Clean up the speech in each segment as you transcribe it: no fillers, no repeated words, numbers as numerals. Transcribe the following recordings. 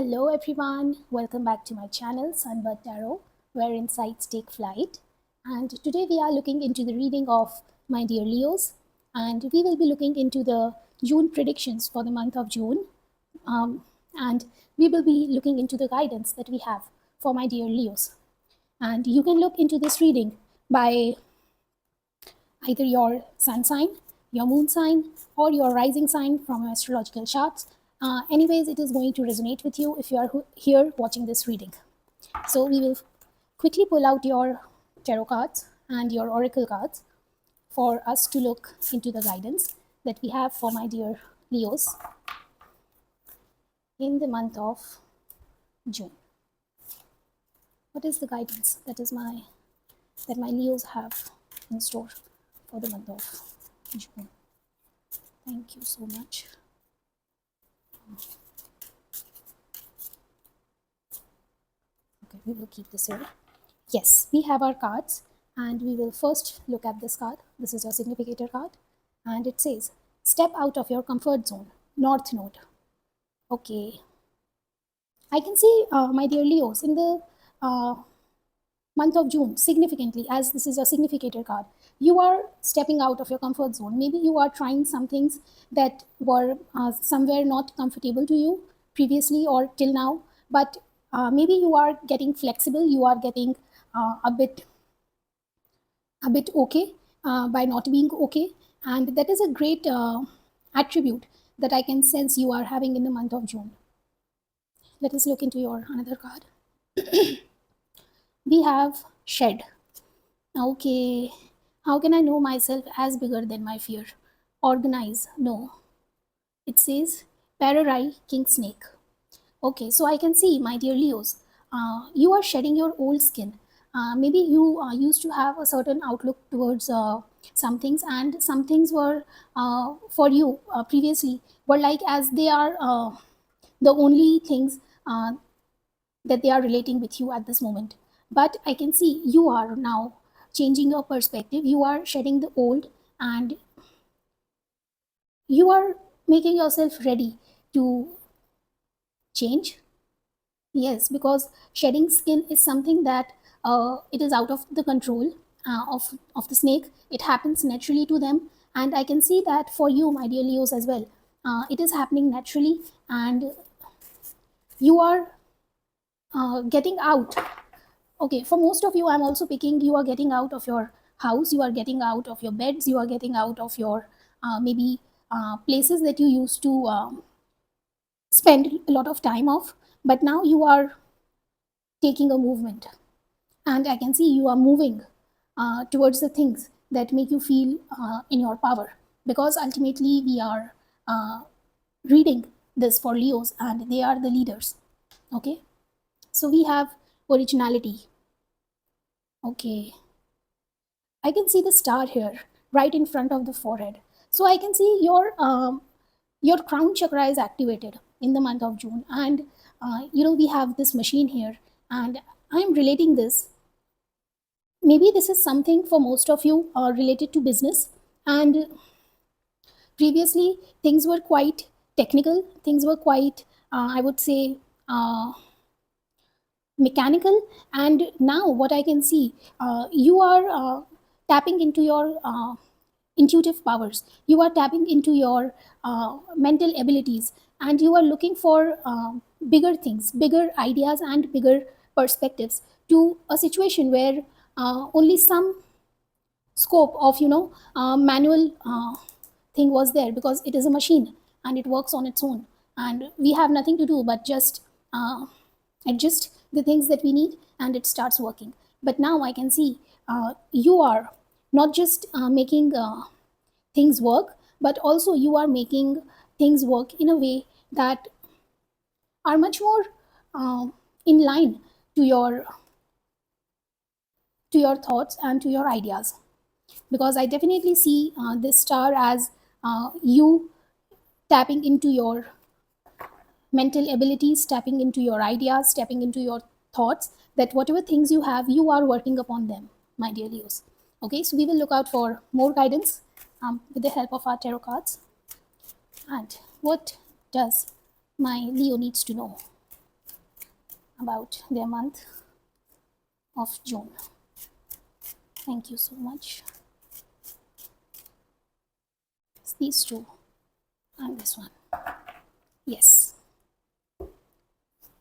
Hello everyone, welcome back to my channel Sunbird Tarot, where insights take flight. And today we are looking into the reading of my dear Leos, and we will be looking into the June predictions for the month of June. And we will be looking into the guidance that we have for my dear Leos. And you can look into this reading by either your sun sign, your moon sign, or your rising sign from your astrological charts. Anyways, it is going to resonate with you if you are here watching this reading. So we will quickly pull out your tarot cards and your oracle cards for us to look into the guidance that we have for my dear Leos in the month of June. What is the guidance that my Leos have in store for the month of June? Thank you so much. Okay, we will keep this here. Yes, we have our cards, and we will first look at this card. This is your significator card, and it says, step out of your comfort zone, North Node. Okay. I can see, my dear Leos, in the month of June, significantly, as this is a significator card, you are stepping out of your comfort zone. Maybe you are trying some things that were somewhere not comfortable to you previously or till now, but maybe you are getting flexible, you are getting a bit okay by not being okay, and that is a great attribute that I can sense you are having in the month of June. Let us look into your another card. We have shed. Okay, how can I know myself as bigger than my fear? Organize. No, it says Pararai King Snake. Okay, so I can see, my dear Leos, you are shedding your old skin. Maybe you used to have a certain outlook towards some things, and some things were for you previously were like as they are the only things that they are relating with you at this moment. But I can see you are now changing your perspective. You are shedding the old, and you are making yourself ready to change. Yes, because shedding skin is something that it is out of the control of the snake. It happens naturally to them, and I can see that for you, my dear Leos, as well. It is happening naturally, and you are getting out. Okay, for most of you, I'm also picking, you are getting out of your house, you are getting out of your beds, you are getting out of your maybe places that you used to spend a lot of time off, but now you are taking a movement, and I can see you are moving towards the things that make you feel in your power, because ultimately we are reading this for Leos, and they are the leaders. Okay, so we have originality. Okay, I can see the star here right in front of the forehead, so I can see your crown chakra is activated in the month of June, and we have this machine here, and I'm relating this. Maybe this is something for most of you related to business, and previously things were quite technical, things were quite, I would say, mechanical, and now what I can see, you are tapping into your intuitive powers, you are tapping into your mental abilities, and you are looking for bigger things, bigger ideas, and bigger perspectives to a situation where only some scope of manual thing was there, because it is a machine and it works on its own, and we have nothing to do but just adjust the things that we need, and it starts working. But now I can see you are not just making things work, but also you are making things work in a way that are much more in line to your thoughts and to your ideas, because I definitely see this star as you tapping into your mental abilities, tapping into your ideas, tapping into your thoughts, that whatever things you have, you are working upon them, my dear Leos. Okay, so we will look out for more guidance with the help of our tarot cards. And what does my Leo needs to know? about their month of June. Thank you so much. It's these two and this one. Yes.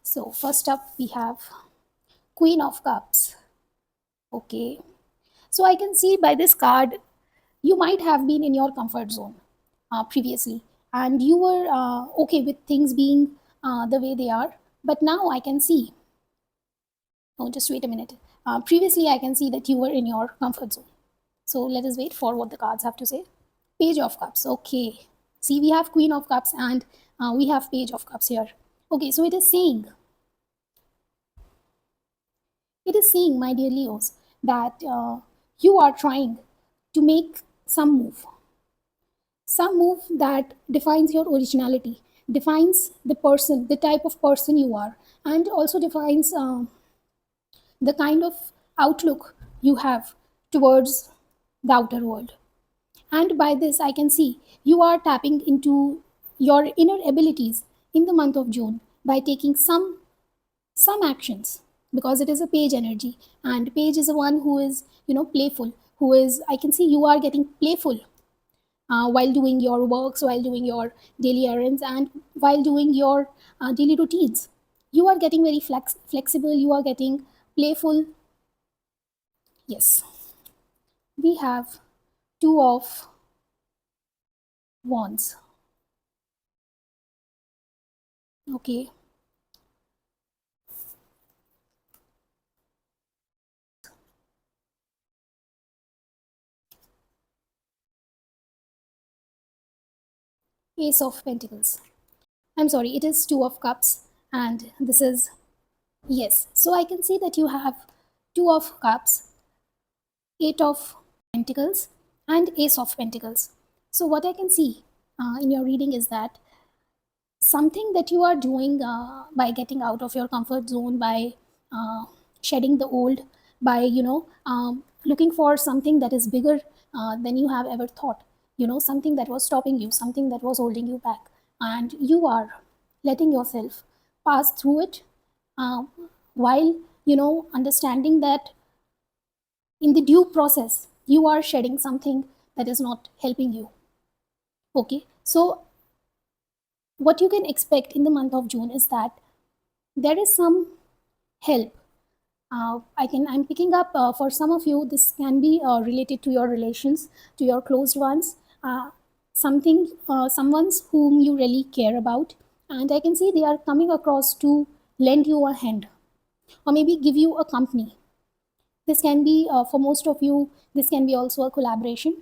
So first up we have Queen of Cups. Okay. So I can see by this card you might have been in your comfort zone previously, and you were okay with things being the way they are. But now I can see, oh, just wait a minute. Previously, I can see that you were in your comfort zone. So let us wait for what the cards have to say. Page of Cups. Okay. See, we have Queen of Cups and we have Page of Cups here. Okay, so it is saying, my dear Leos, that you are trying to make some move, some move that defines your originality, defines the person, the type of person you are, and also defines the kind of outlook you have towards the outer world. And by this, I can see you are tapping into your inner abilities in the month of June by taking some actions, because it is a page energy, and page is the one who is, playful, who is, I can see you are getting playful while doing your works, while doing your daily errands, and while doing your daily routines. You are getting very flexible, you are getting playful. Yes, we have two of wands. Okay, ace of pentacles. I'm sorry, it is two of cups, and this is, yes. So I can see that you have two of cups, eight of pentacles, and ace of pentacles. So what I can see in your reading is that something that you are doing by getting out of your comfort zone, by shedding the old, by looking for something that is bigger than you have ever thought, something that was stopping you, something that was holding you back, and you are letting yourself pass through it, uh, while understanding that in the due process you are shedding something that is not helping you. Okay, so what you can expect in the month of June is that there is some help. I'm picking up for some of you, this can be related to your relations, to your closed ones, someone's whom you really care about, and I can see they are coming across to lend you a hand, or maybe give you a company. This can be, for most of you, this can be also a collaboration.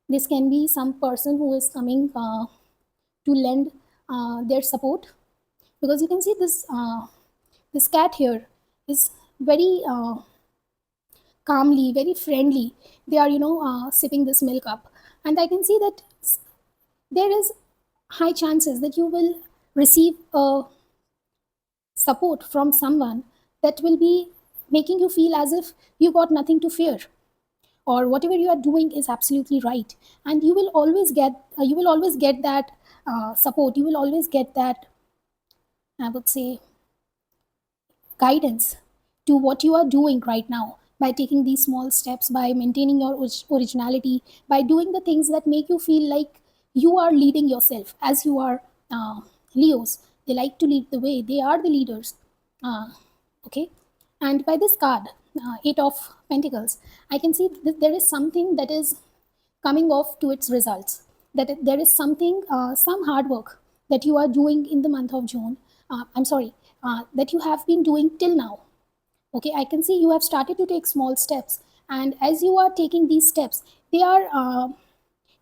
This can be some person who is coming to lend their support, because you can see this cat here is very calmly, very friendly. They are, sipping this milk up, and I can see that there is high chances that you will receive a support from someone that will be making you feel as if you got nothing to fear, or whatever you are doing is absolutely right, and you will always get that support. You will always get that, I would say, guidance to what you are doing right now, by taking these small steps, by maintaining your originality, by doing the things that make you feel like you are leading yourself, as you are Leos. They like to lead the way, they are the leaders. uh, okay, and by this card, eight of pentacles, I can see that there is something that is coming off to its results, that there is something, some hard work that you are doing in the month of June, I'm sorry, that you have been doing till now. Okay, I can see you have started to take small steps, and as you are taking these steps, they are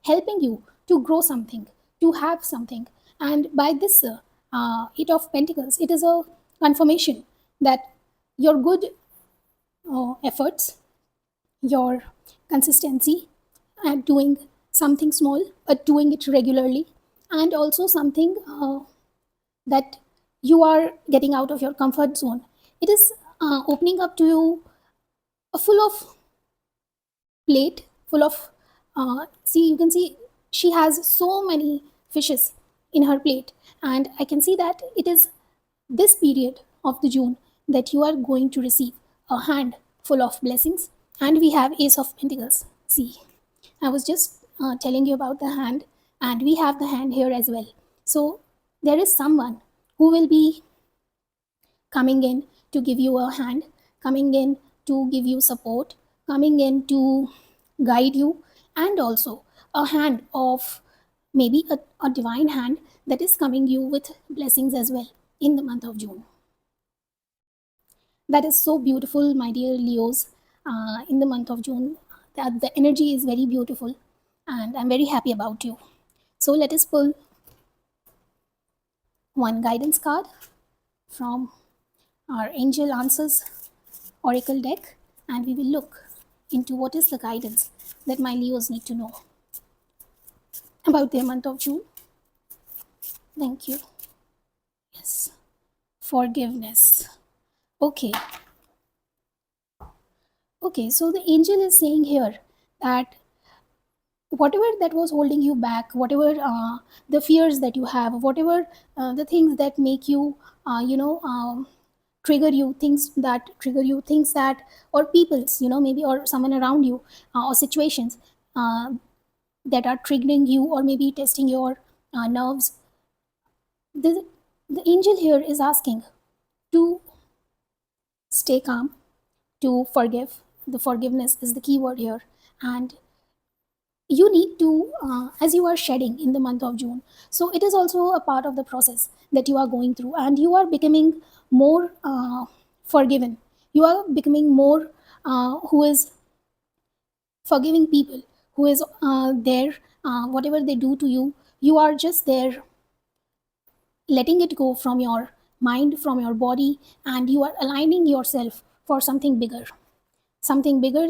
helping you to grow something, to have something. And by this eight of pentacles, it is a confirmation that your good efforts, your consistency at doing something small but doing it regularly, and also something that you are getting out of your comfort zone, it is opening up to you a full of plate, full of see, you can see she has so many fishes in her plate, and I can see that it is this period of the June that you are going to receive a hand full of blessings. And we have Ace of Pentacles. See, I was just telling you about the hand, and we have the hand here as well. So there is someone who will be coming in to give you a hand, coming in to give you support, coming in to guide you, and also a hand of maybe a divine hand that is coming you with blessings as well in the month of June. That is so beautiful, my dear Leos, in the month of June. That the energy is very beautiful, and I'm very happy about you. So let us pull one guidance card from our Angel Answers Oracle deck, and we will look into what is the guidance that my Leos need to know about their month of June. Thank you. Yes. Forgiveness. Okay. Okay, so the angel is saying here that whatever that was holding you back, whatever the fears that you have, whatever the things that make you, trigger you, things that, or people's, maybe, or someone around you, or situations uh, that are triggering you or maybe testing your nerves. The angel here is asking to stay calm, to forgive. The forgiveness is the key word here. And you need to, as you are shedding in the month of June, so it is also a part of the process that you are going through, and you are becoming more forgiven. You are becoming more who is forgiving people, who is there, whatever they do to you, you are just there letting it go from your mind, from your body, and you are aligning yourself for something bigger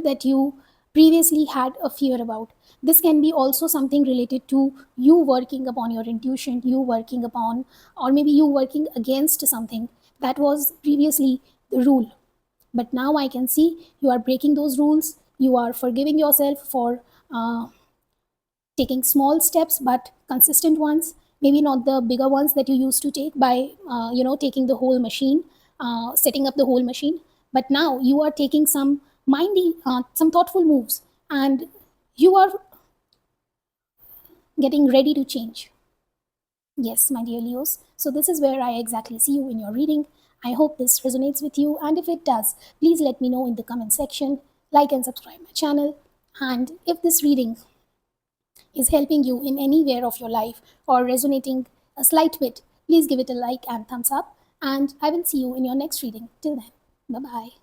that you previously had a fear about. This can be also something related to you working upon your intuition, you working upon, or maybe you working against something that was previously the rule. But now I can see you are breaking those rules, you are forgiving yourself for taking small steps but consistent ones, maybe not the bigger ones that you used to take by taking the whole machine, setting up the whole machine. But now you are taking some mindy, some thoughtful moves, and you are getting ready to change. Yes, my dear Leos, so this is where I exactly see you in your reading. I hope this resonates with you, and if it does, please let me know in the comment section. Like and subscribe my channel, and if this reading is helping you in anywhere of your life or resonating a slight bit, please give it a like and thumbs up. And I will see you in your next reading. Till then, bye bye.